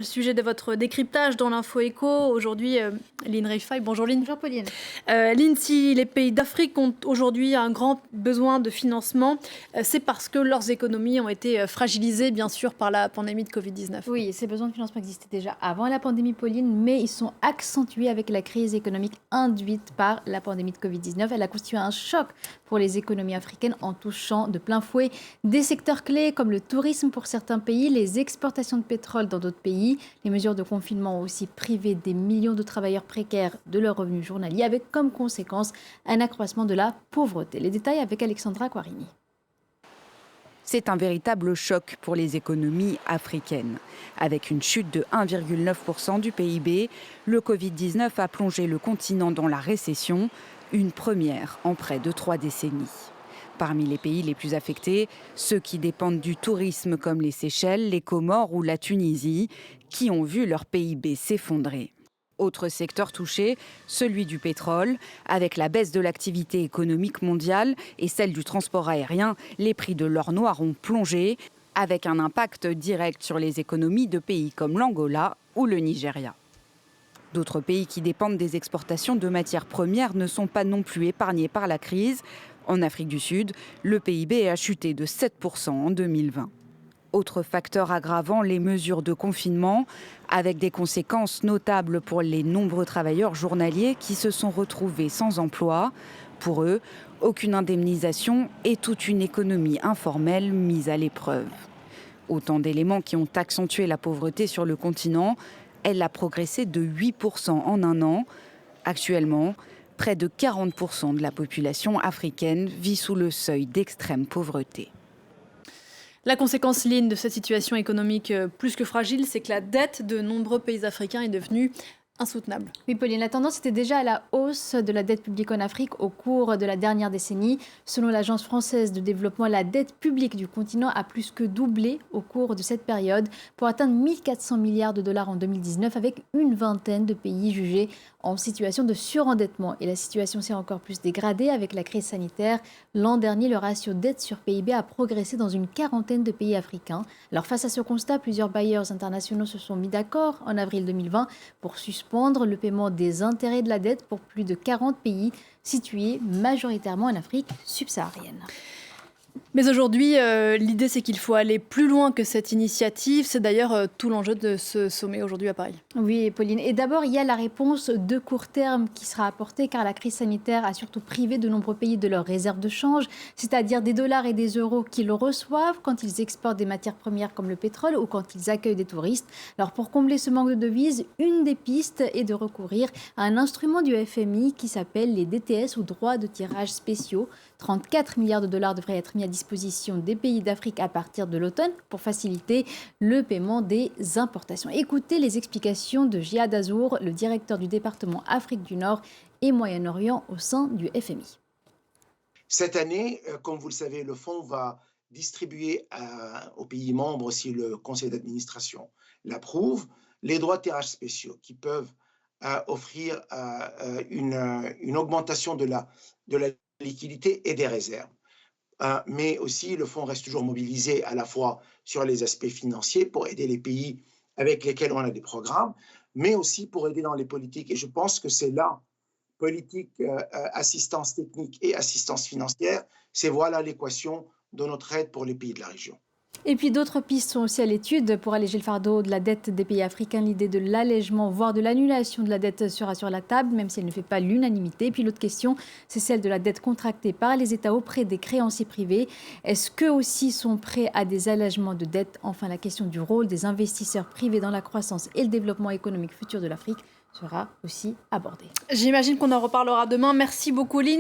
Le sujet de votre décryptage dans l'Info Éco, aujourd'hui, Lynn Rifaille. Bonjour Lynn. Bonjour Pauline. Lynn, si les pays d'Afrique ont aujourd'hui un grand besoin de financement, c'est parce que leurs économies ont été fragilisées, bien sûr, par la pandémie de Covid-19. Oui, ces besoins de financement existaient déjà avant la pandémie, Pauline, mais ils sont accentués avec la crise économique induite par la pandémie de Covid-19. Elle a constitué un choc pour les économies africaines en touchant de plein fouet des secteurs clés comme le tourisme pour certains pays, les exportations de pétrole dans d'autres pays. Les mesures de confinement ont aussi privé des millions de travailleurs précaires de leurs revenus journaliers, avec comme conséquence un accroissement de la pauvreté. Les détails avec Alexandra Quarini. C'est un véritable choc pour les économies africaines. Avec une chute de 1,9% du PIB, le Covid-19 a plongé le continent dans la récession, une première en près de 3 décennies. Parmi les pays les plus affectés, ceux qui dépendent du tourisme comme les Seychelles, les Comores ou la Tunisie, qui ont vu leur PIB s'effondrer. Autre secteur touché, celui du pétrole. Avec la baisse de l'activité économique mondiale et celle du transport aérien, les prix de l'or noir ont plongé, avec un impact direct sur les économies de pays comme l'Angola ou le Nigeria. D'autres pays qui dépendent des exportations de matières premières ne sont pas non plus épargnés par la crise. En Afrique du Sud, le PIB a chuté de 7% en 2020. Autre facteur aggravant, les mesures de confinement, avec des conséquences notables pour les nombreux travailleurs journaliers qui se sont retrouvés sans emploi. Pour eux, aucune indemnisation et toute une économie informelle mise à l'épreuve. Autant d'éléments qui ont accentué la pauvreté sur le continent. Elle a progressé de 8% en un an. Actuellement, près de 40% de la population africaine vit sous le seuil d'extrême pauvreté. La conséquence, Lynn, de cette situation économique plus que fragile, c'est que la dette de nombreux pays africains est devenue insoutenable. Oui, Pauline, la tendance était déjà à la hausse de la dette publique en Afrique au cours de la dernière décennie. Selon l'Agence française de développement, la dette publique du continent a plus que doublé au cours de cette période pour atteindre 1 400 milliards de dollars en 2019 avec une vingtaine de pays jugés en situation de surendettement. Et la situation s'est encore plus dégradée avec la crise sanitaire. L'an dernier, le ratio dette sur PIB a progressé dans une quarantaine de pays africains. Alors face à ce constat, plusieurs bailleurs internationaux se sont mis d'accord en avril 2020 pour suspendre le paiement des intérêts de la dette pour plus de 40 pays situés majoritairement en Afrique subsaharienne. Mais aujourd'hui, l'idée, c'est qu'il faut aller plus loin que cette initiative. C'est d'ailleurs tout l'enjeu de ce sommet aujourd'hui à Paris. Oui, Pauline. Et d'abord, il y a la réponse de court terme qui sera apportée car la crise sanitaire a surtout privé de nombreux pays de leurs réserves de change, c'est-à-dire des dollars et des euros qu'ils reçoivent quand ils exportent des matières premières comme le pétrole ou quand ils accueillent des touristes. Alors pour combler ce manque de devises, une des pistes est de recourir à un instrument du FMI qui s'appelle les DTS ou droits de tirage spéciaux. 34 milliards de dollars devraient être mis à disposition des pays d'Afrique à partir de l'automne pour faciliter le paiement des importations. Écoutez les explications de Jihad Azour, le directeur du département Afrique du Nord et Moyen-Orient au sein du FMI. Cette année, comme vous le savez, le fonds va distribuer aux pays membres, si le conseil d'administration l'approuve, les droits de tirage spéciaux qui peuvent offrir une augmentation de la liquidité et des réserves. Mais aussi, le fonds reste toujours mobilisé à la fois sur les aspects financiers pour aider les pays avec lesquels on a des programmes, mais aussi pour aider dans les politiques. Et je pense que c'est là, politique, assistance technique et assistance financière, c'est voilà l'équation de notre aide pour les pays de la région. Et puis d'autres pistes sont aussi à l'étude pour alléger le fardeau de la dette des pays africains. L'idée de l'allègement, voire de l'annulation de la dette sera sur la table, même si elle ne fait pas l'unanimité. Et puis l'autre question, c'est celle de la dette contractée par les États auprès des créanciers privés. Est-ce qu'eux aussi sont prêts à des allègements de dette? Enfin, la question du rôle des investisseurs privés dans la croissance et le développement économique futur de l'Afrique sera aussi abordée. J'imagine qu'on en reparlera demain. Merci beaucoup, Lynn.